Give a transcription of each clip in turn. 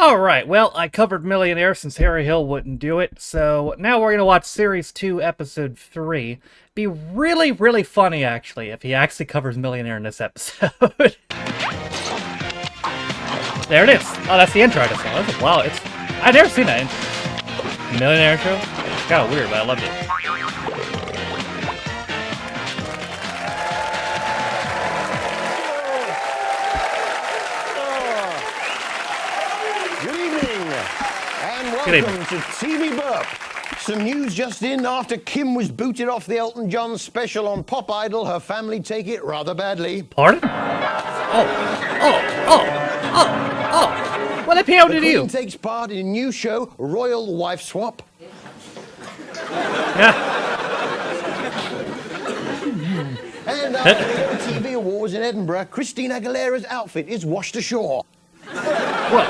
Alright, well, I covered Millionaire since Harry Hill wouldn't do it, so now we're gonna watch Series 2, Episode 3. Be really, really funny, actually, if he actually covers Millionaire in this episode. There it is! Oh, that's the intro I just saw. Wow, I've never seen that intro. Millionaire intro? It's kinda weird, but I loved it. Welcome to TV Burp. Some news just in after Kim was booted off the Elton John special on Pop Idol. Her family take it rather badly. Pardon? What the hell did you? Queen takes part in a new show, Royal Wife Swap. Yeah. And after the TV Awards in Edinburgh, Christina Aguilera's outfit is washed ashore. What?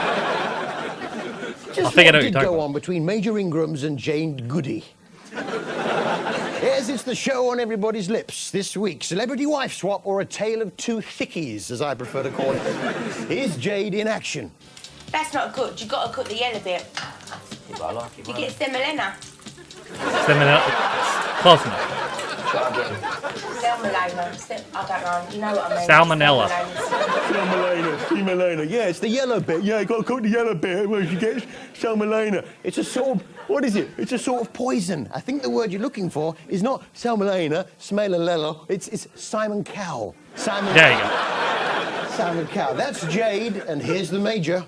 Just what did go on between Major Ingrams and Jane Goody? Yes, it's the show on everybody's lips this week. Celebrity Wife Swap, or A Tale of Two Thickies, as I prefer to call it. Here's Jade in action. That's not good. You've got to cut the yellow bit. Yeah, but I like it. You get semolina. Close enough. Salmonella. I don't know. You know what I mean. Salmonella. Salmonella. Yeah, it's the yellow bit. Yeah, you got to cook the yellow bit. Well, you get salmonella. It's a sort of, what is it? It's a sort of poison. I think the word you're looking for is not salmonella, smellalello. It's Simon Cowell. Simon. There you go. Simon Cowell. That's Jade, and here's the Major.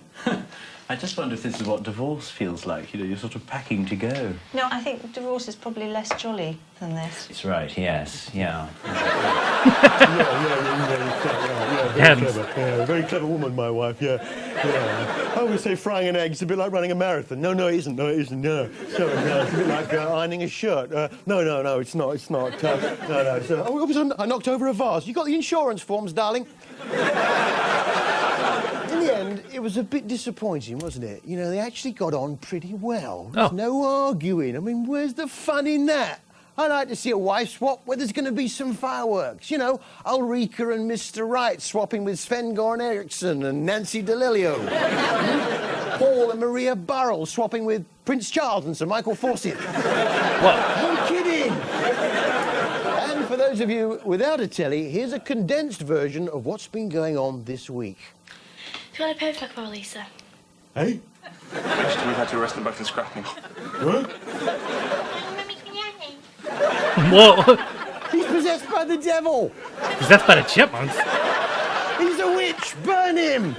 I just wonder if this is what divorce feels like. You know, you're sort of packing to go. No, I think divorce is probably less jolly than this. It's right, yes, yeah. Very clever woman, my wife, yeah. I always say frying an egg is a bit like running a marathon. No, it isn't, no. Sorry, no, it's a bit like ironing a shirt. No, it's not. No. So, I knocked over a vase. You got the insurance forms, darling? In the end, it was a bit disappointing, wasn't it? You know, they actually got on pretty well. There's no arguing. I mean, where's the fun in that? I'd like to see a wife swap where there's going to be some fireworks. You know, Ulrika and Mr. Right swapping with Sven-Goran Eriksson and Nancy DeLilio. Paul and Maria Burrell swapping with Prince Charles and Sir Michael Fawcett. What? I'm kidding! And for those of you without a telly, here's a condensed version of what's been going on this week. Do you want a paper for Lisa? Hey? Question, we've had to arrest them both for scrapping. What? Mummy, can you help me? Whoa. He's possessed by the devil! Possessed by the chipmunks? He's a witch! Burn him!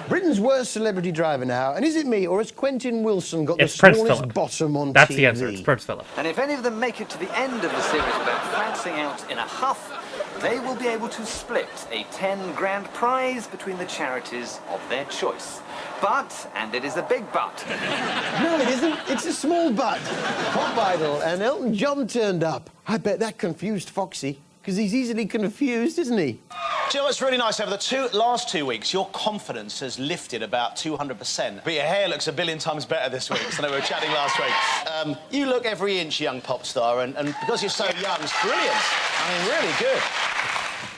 Britain's worst celebrity driver now, and is it me, or has Quentin Wilson got It's the Prince smallest Philip. bottom on That's TV? the answer. It's Prince Philip. And if any of them make it to the end of the series without flouncing out in a huff, they will be able to split a 10 grand prize between the charities of their choice. But, and it is a big but. No, it isn't. It's a small but. Pop Idol and Elton John turned up. I bet that confused Foxy, because he's easily confused, isn't he? Do you know what's really nice? Over the last 2 weeks, your confidence has lifted about 200%. But your hair looks a billion times better this week. So I know we were chatting last week. You look every inch young pop star, and because you're so young, it's brilliant. I mean, really good.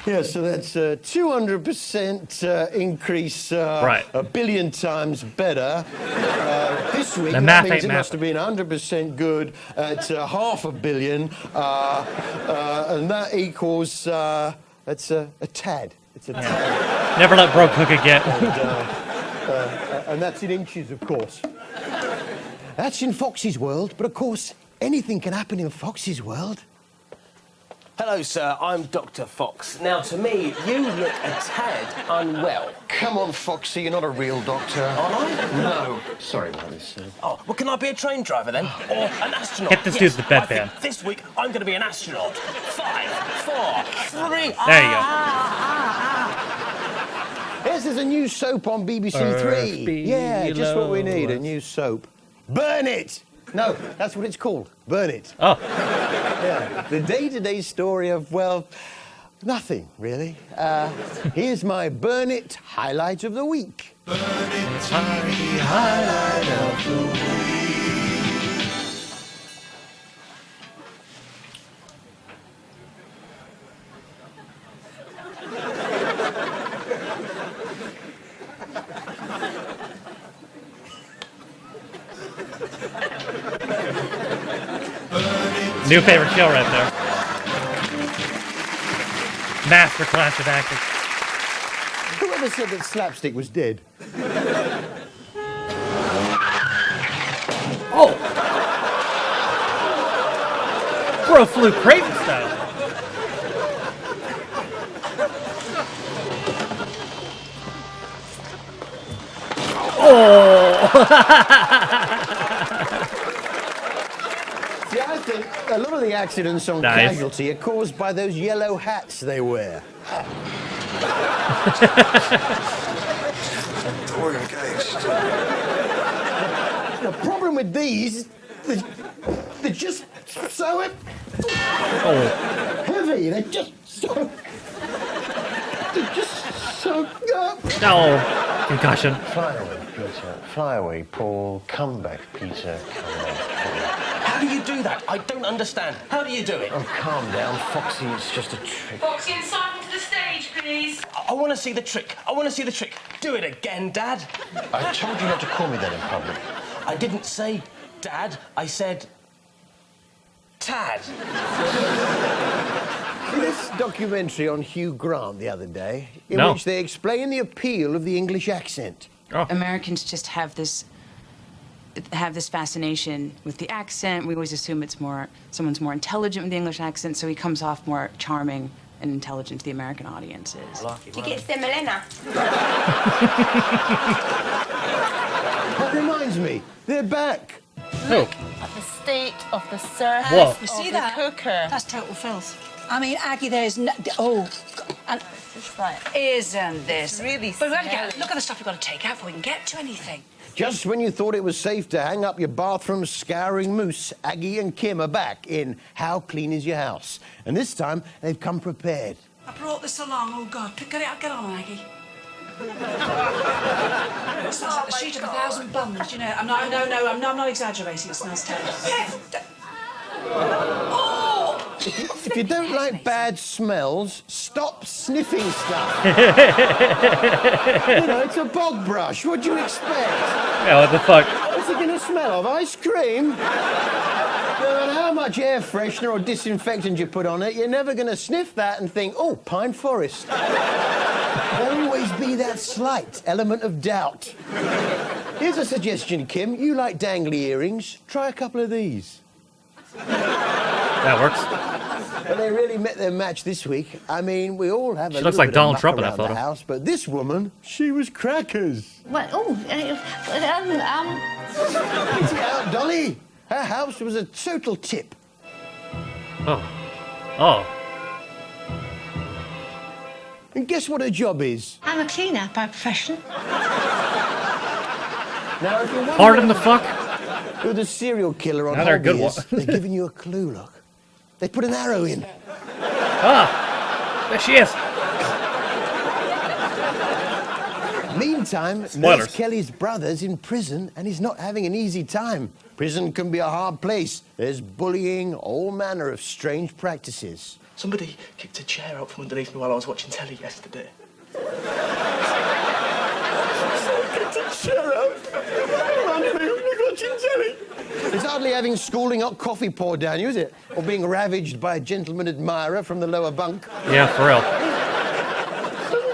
Yeah, so that's a 200% increase, Right. a billion times better. This week, The that math means ain't it must have mathing. been 100% good at 500 million, and that equals, that's a tad. It's a tad. Never let bro cook again. And that's in inches, of course. That's in Foxy's world, but of course, anything can happen in Foxy's world. Hello, sir. I'm Dr. Fox. Now, to me, you look a tad unwell. Come on, Foxy, you're not a real doctor. Aren't I? No. Sorry about this, sir. Oh, well, can I be a train driver then? Or an astronaut? Hit this dude with the I bedpan. think this week, I'm going to be an astronaut. 5, 4, 3... There you go. Yes, there's a new soap on BBC Three. Yeah, just what we need, a new soap. Burn it! No, that's what it's called. Burn it. Oh. Yeah. The day-to-day story of, well, nothing, really. Here's my Burn It highlight of the week. Burn It tiny highlight of the week. New favorite show right there. Master class of acting. Whoever said that slapstick was dead? Oh! Bro flew crazy style. Oh! See, I think a lot of the accidents on Casualty are caused by those yellow hats they wear. We're engaged. The problem with these, they're just so heavy. They're just so. They're just so. No. Concussion. Fly away, Peter. Fly away, Paul. Come back, Peter. Come back, Paul. How do you do that? I don't understand. How do you do it? Oh, calm down, Foxy. It's just a trick. Foxy and Simon to the stage, please. I want to see the trick. I want to see the trick. Do it again, Dad. I told you not to call me that in public. I didn't say Dad. I said Tad. See this documentary on Hugh Grant the other day, in No. which they explain the appeal of the English accent. Oh. Americans just have this fascination with the accent. We always assume it's someone's more intelligent with the English accent, so he comes off more charming and intelligent to the American audiences. You get them, Elena. That reminds me, they're back. Who? At the state of the surface Whoa. You see that? Cooker. That's total filth. I mean, Aggie, there's no... Oh, and It's like, isn't this... really But look smelly. at the stuff we've got to take out before we can get to anything. Just when you thought it was safe to hang up your bathroom scouring moose, Aggie and Kim are back in How Clean Is Your House? And this time, they've come prepared. I brought this along. Oh, God. Get on, Aggie. It smells like the sheet of 1,000 bums, you know. I'm not exaggerating. It smells terrible. If you don't like bad smells, stop sniffing stuff. You know, it's a bog brush. What do you expect? Yeah, what the fuck? What's it going to smell of? Ice cream? No matter how much air freshener or disinfectant you put on it, you're never going to sniff that and think, oh, pine forest. There'll always be that slight element of doubt. Here's a suggestion, Kim. You like dangly earrings. Try a couple of these. That works. But they really met their match this week. I mean, we all have a She little looks like bit Donald of Trump in muck that around the photo. house, but this woman, she was crackers. Well, Get it out, Dolly. Her house was a total tip. Oh. Oh. And guess what her job is? I'm a cleaner by profession. Now, if you wonder Pardon the fuck? who the serial killer on Now they're a good Hobby is, one. they're giving you a clue, look. They put an arrow in. Ah! There she is! Meantime, Spoilers. Nurse Kelly's brother's in prison and he's not having an easy time. Prison can be a hard place. There's bullying, all manner of strange practices. Somebody kicked a chair out from underneath me while I was watching telly yesterday. It's hardly having scalding hot coffee poured down you, is it? Or being ravaged by a gentleman admirer from the lower bunk. Yeah, for real.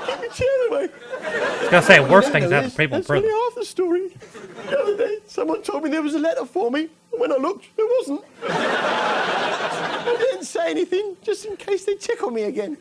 Keep your chair away. I was gonna say, worse things happen to people in That's only prison. half the story. The other day, someone told me there was a letter for me. And when I looked, there wasn't. I didn't say anything, just in case they tickle me again.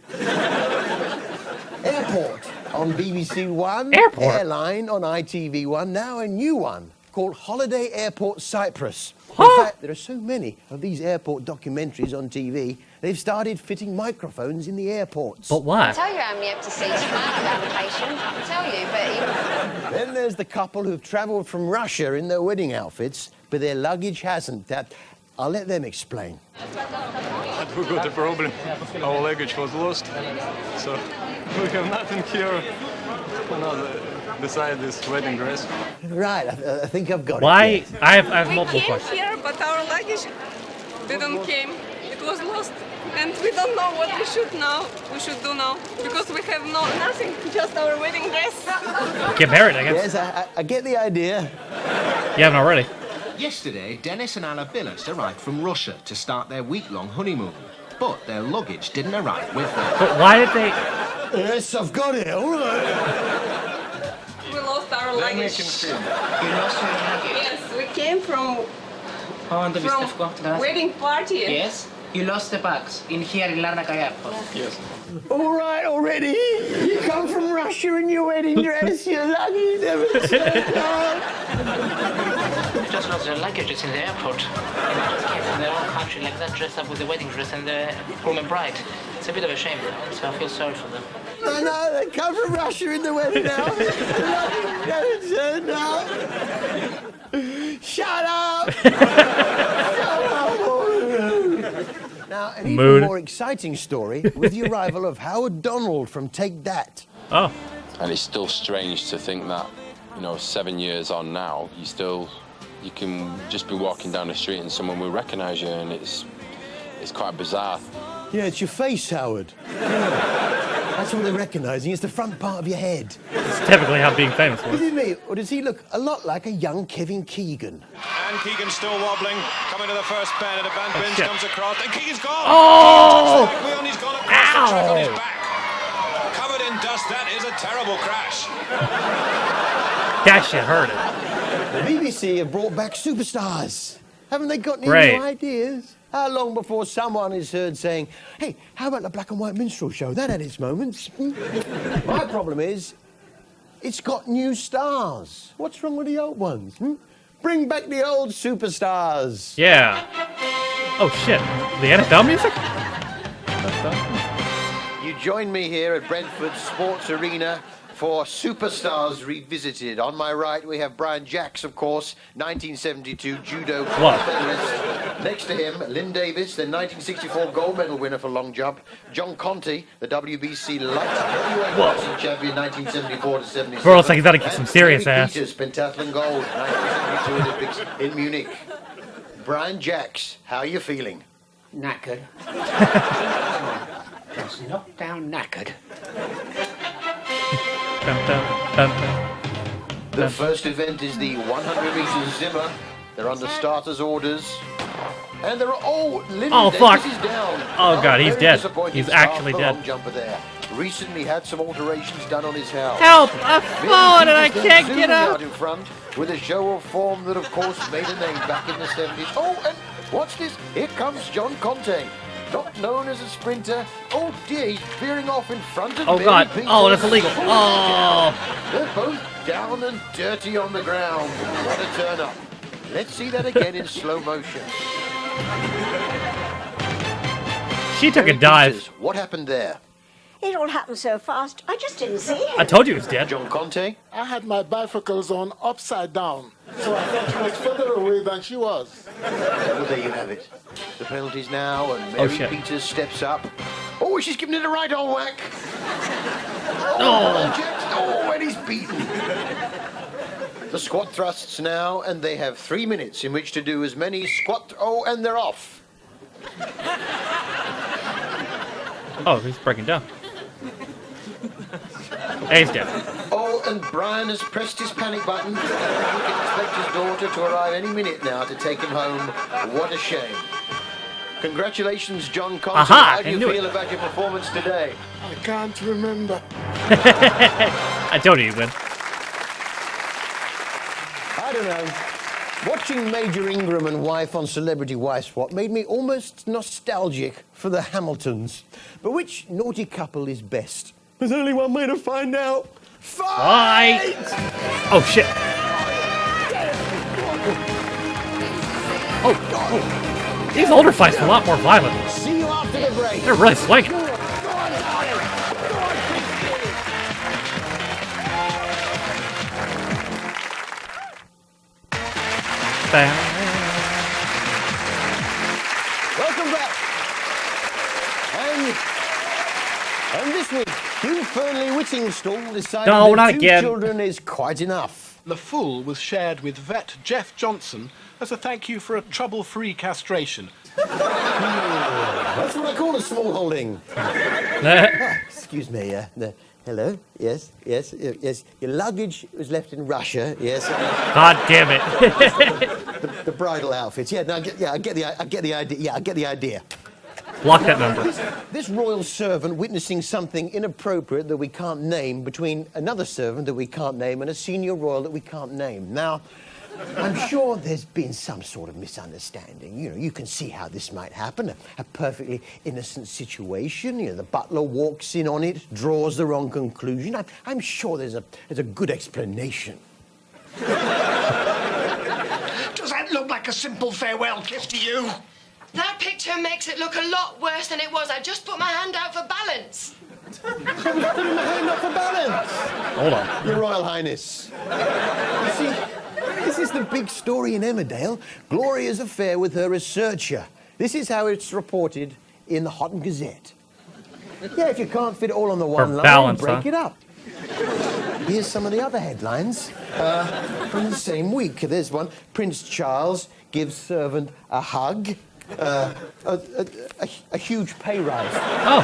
Airport on BBC One. Airport? Airline on ITV1. Now a new one called Holiday Airport Cyprus. Huh? In fact, there are so many of these airport documentaries on TV, they've started fitting microphones in the airports. But why? tell you how many empty seats you might have vacation. I'll tell you, but Then there's the couple who've travelled from Russia in their wedding outfits, but their luggage hasn't. I'll let them explain. We got a problem. Our luggage was lost, so we have nothing here. Besides this wedding dress. Right, I think I've got it. Why? yeah. I have multiple questions. here, but our luggage didn't came. It was lost, and we don't know what we should do now, because we have nothing, just our wedding dress. Get married, I guess. Yes, I get the idea. You haven't already. Yesterday, Dennis and Anna Billis arrived from Russia to start their week-long honeymoon. But their luggage didn't arrive with them. But why did they... Yes, I've got it, all right. We lost our Let me luggage. confirm. You lost your luggage? Yes, we came from wedding party. Yes? You lost the bags in here in Larnaca Airport. Yes. All right, already. You come from Russia in your wedding dress. You're lucky you never turned up. You just lost your luggage. It's in the airport. You just came from their own country like that, dressed up with the wedding dress and the groom and bride. It's a bit of a shame, so I feel sorry for them. No, they come from Russia in the wedding now. Lucky you never turned up. Shut up. Shut up. Now, an even more exciting story with the arrival of Howard Donald from Take That. Oh. And it's still strange to think that, you know, 7 years on now, you can just be walking down the street and someone will recognise you, and it's quite bizarre. Yeah, it's your face, Howard. That's what they're recognising. It's the front part of your head. It's typically how being famous Is works. it me, or does he look a lot like a young Kevin Keegan? And Keegan's still wobbling, coming to the first bend, and a band bench comes across, and Keegan's gone! Oh! He's gone across the track on his back. Covered in dust, that is a terrible crash. That shit hurt it. The BBC have brought back superstars. Haven't they got any Great. new ideas? How long before someone is heard saying, hey, how about the black and white minstrel show? That had its moments. My problem is, it's got new stars. What's wrong with the old ones? Bring back the old superstars. Yeah. Oh shit. The NFL music? You join me here at Brentford Sports Arena for Superstars Revisited. On my right, we have Brian Jacks, of course, 1972 judo medalist. Next to him, Lynn Davis, the 1964 gold medal winner for long jump. John Conte, the WBC light heavyweight boxing champion, 1974 to 77. Bro, it's like he's got to get some serious ass. Peters, pentathlon gold, 1972 Olympics in Munich. Brian Jacks, how are you feeling? Knackered. Just knocked down knackered. The first event is the 100 meters Zimmer. They're under starters' orders. And they're Lyndon Oh, Davis fuck. is down. Oh, God, he's Very dead. disappointing He's start actually for dead. long jumper there. Recently had some alterations done on his house. Help! I've fallen and I Peters can't then get zoomed up. out in front with a show of form that, of course, made a name back in the 70s. Oh, and what's this? Here comes John Conte. Not known as a sprinter. Oh dear, he's veering off in front of Oh, Mary God. Peters. Oh, that's illegal. Oh. They're both down and dirty on the ground. What a turn up. Let's see that again in slow motion. She took a Mary dive. Peters, what happened there? It all happened so fast, I just didn't see it. I told you he was dead. John Conte? I had my bifocals on upside down, so I thought she was further away than she was. Well, there you have it. The penalties now, and Mary shit. Peters steps up. Oh, she's giving it a right old whack. Oh, and he's beaten. The squat thrusts now, and they have 3 minutes in which to do as many squat... Oh, and they're off. Oh, he's breaking down. Hey, he's dead. Oh, and Brian has pressed his panic button. He can expect his daughter to arrive any minute now to take him home. What a shame. Congratulations, John Conte. Aha, How do I you knew feel it. about your performance today? I can't remember. I told you he'd win. I don't know. Watching Major Ingram and wife on Celebrity Wife Swap made me almost nostalgic for the Hamiltons. But which naughty couple is best? There's only one way to find out. Fight! Oh, shit. Oh. These older fights are a lot more violent. See you after the break. They're really swinging. Welcome back. And this week, Hugh Fernley Whittingstall decided No, that not 2 again. children is quite enough. The Fool was shared with vet Jeff Johnson as a thank you for a trouble-free castration. That's what I call a small holding. Excuse me, hello. Yes. Your luggage was left in Russia. Yes. God damn it. the bridal outfits. Yeah. No, I get the idea. Yeah, I get the idea. Block that number. This royal servant witnessing something inappropriate that we can't name between another servant that we can't name and a senior royal that we can't name. Now, I'm sure there's been some sort of misunderstanding. You know, you can see how this might happen. A perfectly innocent situation. You know, the butler walks in on it, draws the wrong conclusion. I'm sure there's a good explanation. Does that look like a simple farewell kiss to you? That picture makes it look a lot worse than it was. I just put my hand out for balance. I was putting my hand up for balance. Hold on. Your Royal Highness. You see, this is the big story in Emmerdale. Gloria's affair with her researcher. This is how it's reported in the Hot and Gazette. Yeah, if you can't fit it all on the one line, balance, break it up. Here's some of the other headlines from the same week. There's one. Prince Charles gives servant a hug. A huge pay rise. Oh.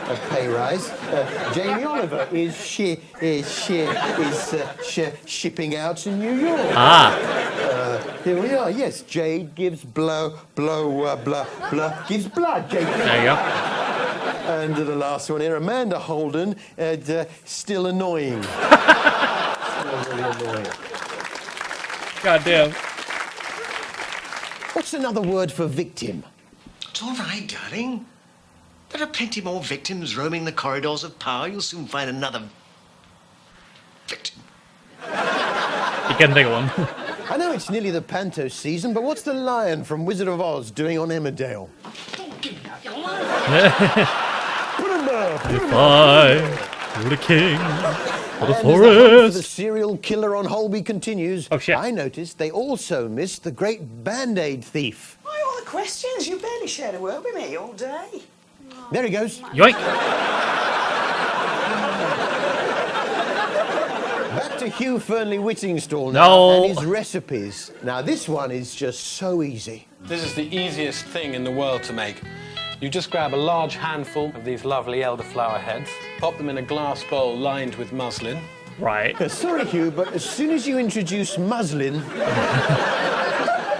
A pay rise. Jamie Oliver is shipping out to New York. Ah. Here we are. Yes, Jade gives gives blood. Jade. There you go. And the last one here, Amanda Holden, still annoying. Still really annoying. God damn. What's another word for victim? It's all right, darling. There are plenty more victims roaming the corridors of power. You'll soon find another victim. You can think of one. I know it's nearly the Panto season, but what's the lion from Wizard of Oz doing on Emmerdale? Don't give me out your lion. Put him there. If I were the king of the And forest. as the hunt for the serial killer on Holby continues, oh, shit. I noticed they also missed the great Band-Aid thief. Why all the questions? You barely shared a word with me all day. There he goes. Yoink. Back to Hugh Fernley-Whittingstall now No. and his recipes. Now, this one is just so easy. This is the easiest thing in the world to make. You just grab a large handful of these lovely elderflower heads, pop them in a glass bowl lined with muslin. Right. Sorry, Hugh, but as soon as you introduce muslin,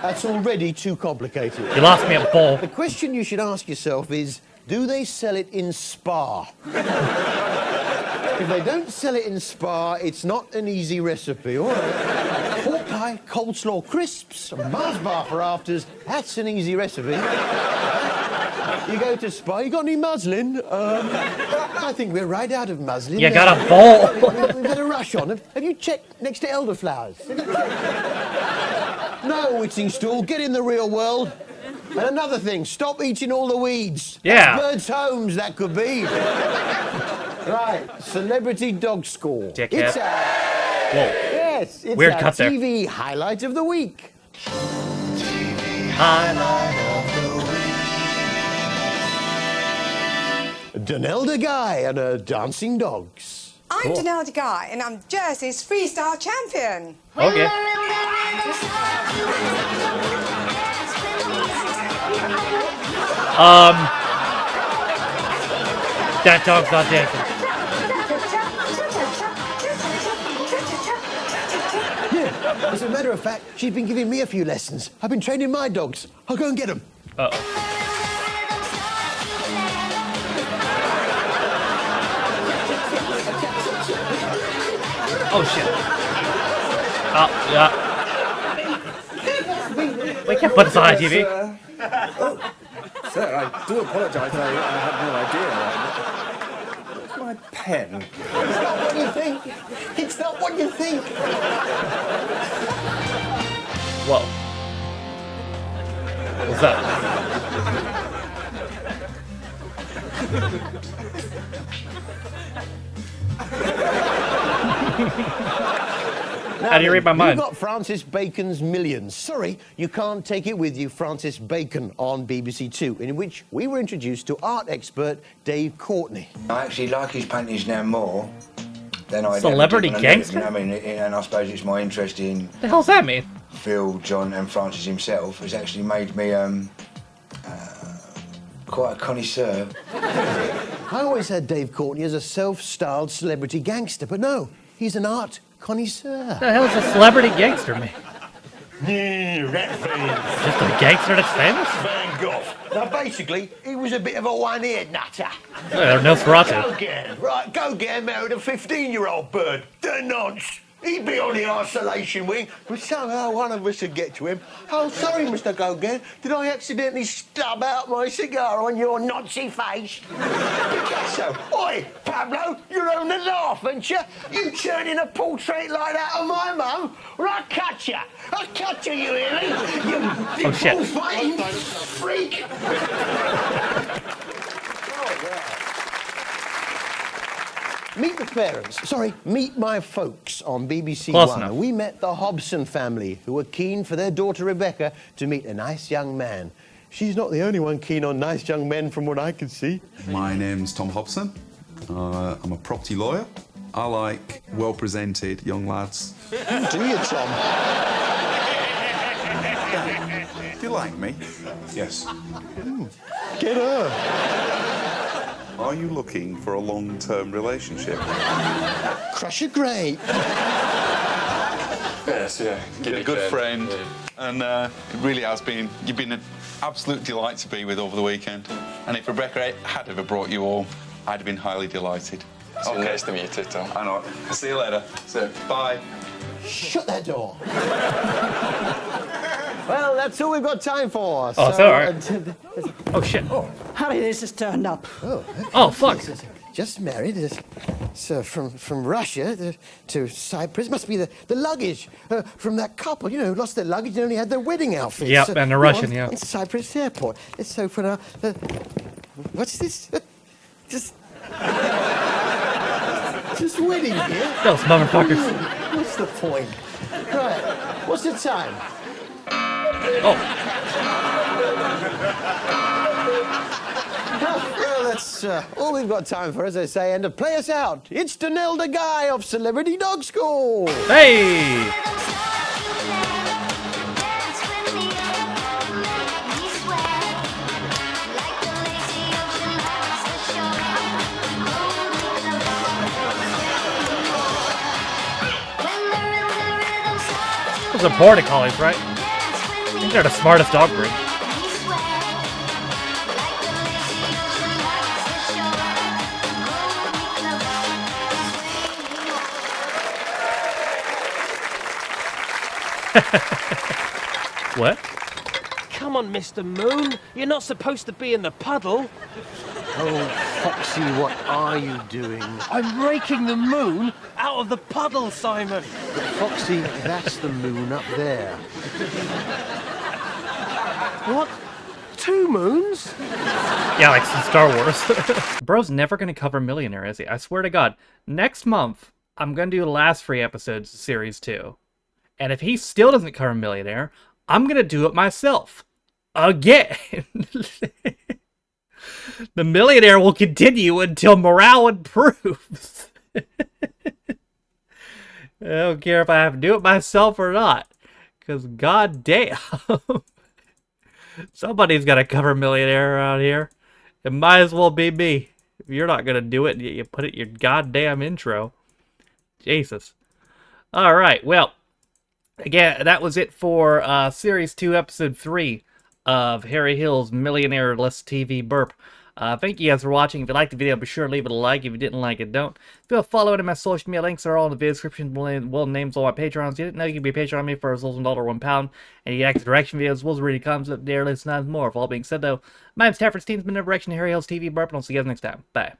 that's already too complicated. You lost me at bowl. The question you should ask yourself is, do they sell it in Spa? If they don't sell it in Spa, it's not an easy recipe, all right? Pork pie, coleslaw crisps, Mars bar for afters, that's an easy recipe. You go to Spa, you got any muslin? I think we're right out of muslin. You got a bowl. We've had a rush on. Have you checked next to elderflowers? No, Whittingstall, get in the real world. And another thing, stop eating all the weeds. Yeah. Birds' homes, that could be. Right, celebrity dog score. Dickhead. It's our... Whoa. Yes, it's Weird our cut there. TV highlight of the week. Highlight of the week. Donelda Guy and her dancing dogs. I'm Donelda Guy, and I'm Jersey's freestyle champion. Okay. That dog's not dancing. Yeah, as a matter of fact, she's been giving me a few lessons. I've been training my dogs. I'll go and get them. Uh-oh. Oh, shit. Oh, yeah. We can't put this on TV. Sir, I do apologise. I had no idea. Where's my pen? It's not what you think. It's not what you think. Whoa. What's that? How do you read my mind? You got Francis Bacon's Millions. Sorry, you can't take it with you, Francis Bacon, on BBC Two, in which we were introduced to art expert Dave Courtney. I actually like his paintings now more than I Celebrity did when gangster? I mean, and I suppose it's my interest in The hell's that mean? Phil, John, and Francis himself has actually made me quite a connoisseur I always had Dave Courtney as a self-styled celebrity gangster, but no, he's an art connoisseur. The hell's a celebrity gangster, man? Rat fans. Just a gangster that's famous? Van Gogh. Now, basically, he was a bit of a one-eared nutter. Nosferatu. Gauguin. Right, Gauguin married a 15-year-old bird. The nonce. He'd be on the isolation wing, but somehow one of us would get to him. Oh, sorry, Mr. Gauguin. Did I accidentally stub out my cigar on your Nazi face? Picasso. Oi, Pablo, you're on the laugh, ain't you? You turning a portrait like that of my mum? Well, I'll cut you. I'll cut you, you Illy. You shit. bullfighting freak. Meet the parents. Sorry, Meet My Folks on BBC Close One. enough. We met the Hobson family, who were keen for their daughter Rebecca to meet a nice young man. She's not the only one keen on nice young men from what I can see. My name's Tom Hobson. I'm a property lawyer. I like well-presented young lads. Do you, Tom? Do you like me? Yes. Get her. Are you looking for a long-term relationship? Crush a grape. Yes, yeah. You're a good friend. And it really has been. You've been an absolute delight to be with over the weekend. And if Rebecca had ever brought you home, I'd have been highly delighted. It's nice to meet you, Tom. I know. See you later. So, bye. Shut that door. Well, that's all we've got time for. Oh, it's all right. Oh, shit. Harry, this has turned up. Oh, fuck. Just married. So from Russia to Cyprus. Must be the luggage from that couple, you know, who lost their luggage and only had their wedding outfits. Yep, and the Russian, yeah. On Cyprus airport. Let's open up. What's this? Just wedding gear? Those motherfuckers. What's the point? Right. What's the time? Oh. Well, that's all we've got time for, as I say, and to play us out, it's Danelle the Guy of Celebrity Dog School. Hey! Those are border collies, right? I think they're the smartest dog breed. What? Come on, Mr. Moon. You're not supposed to be in the puddle. Oh, Foxy, what are you doing? I'm raking the moon out of the puddle, Simon. Foxy, that's the moon up there. What? 2 moons? Yeah, like some Star Wars. Bro's never gonna cover Millionaire, is he? I swear to God. Next month, I'm gonna do the last 3 episodes of Series 2. And if he still doesn't cover Millionaire, I'm gonna do it myself. Again! The Millionaire will continue until morale improves. I don't care if I have to do it myself or not. Because goddamn. Somebody's got to cover Millionaire around here. It might as well be me. If you're not going to do it, you put it in your goddamn intro. Jesus. Alright, well. Again, that was it for Series 2, Episode 3 of Harry Hill's Millionaire-less TV Burp. Thank you guys for watching. If you liked the video, be sure to leave it a like. If you didn't like it, don't. If you want to follow any of my social media links are all in the video description. Well, names all my Patrons. You didn't know you could be a Patreon on me for as little as £1, and you get extra direction videos, as well as reading comments up there, listen, more. With all being said, though, my name's Taffer's Team's been Direction Harry Hill's TV Burp, and I'll see you guys next time. Bye.